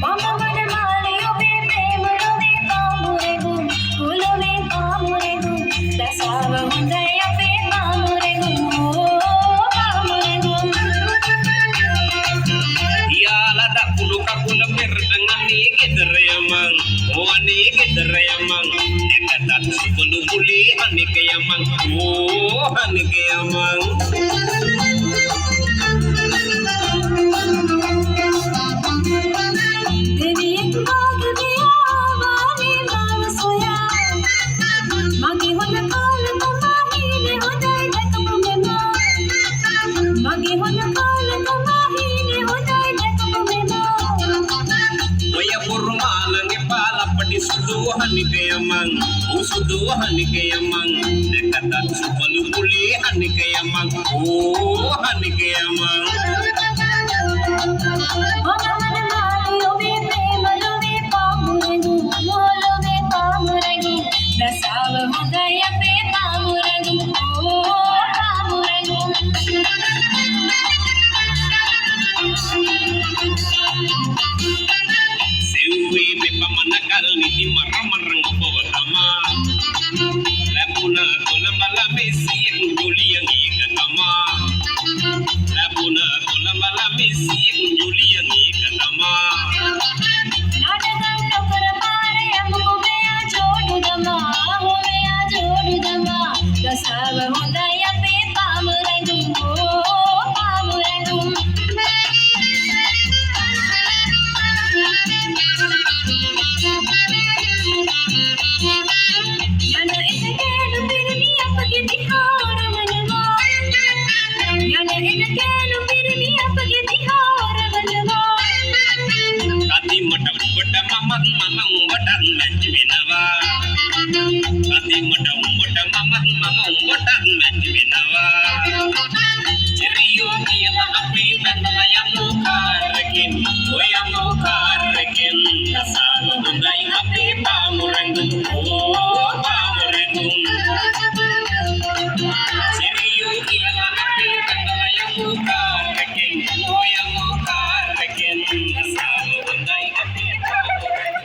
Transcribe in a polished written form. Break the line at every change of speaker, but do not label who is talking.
Mama manamaliyo premuluve paamuregu kuluve paamuregu dasava hundaya pe paamuregu paamuregu
Iyalada kulu kakula perdengani gedreyamang wani gedreyamang nekatat sebulu muli hanikeyamang hanikeyamang
devi ek maag diya wani bav soya magi hun kaal kamahi ne hoday dekap mema magi hun kaal kamahi ne hoday dekap mema
Waya purmalang ipala padi sudu hanikeyamang usudu hanikeyamang nekatat sebulu muli hanikeyamang hanikeyamang
Mama manamaliyo premuluve paamuregu kuluve paamuregu dasava hundaya pe paamuregu paamuregu
Sewe me pamanakal niti maramarang pawatama Labuna kolambala mesi ang juli ang ikatama Labuna kolambala mesi ang juli ang ikatama
నాటకంలో పరమారే అమ్ముకుమేయా జోడుదమా హోమేయా జోడుదమా దసవ హృదయ pay పామురంగు పామురంగు యన ఇనకేను పిరిని అప్పగి దిహారవనవా యన ఇనకేను పిరిని అప్పగి దిహారవనవా
Kati madang badang mamang mamang badang mati binawa Kati madang badang mamang mamang badang mati binawa Ceriyo kila api bentala yang mukarakin yang mukarakin Kasal hundai api pamurenggung pamurenggung Ceriyo kila api bentala yang mukarakin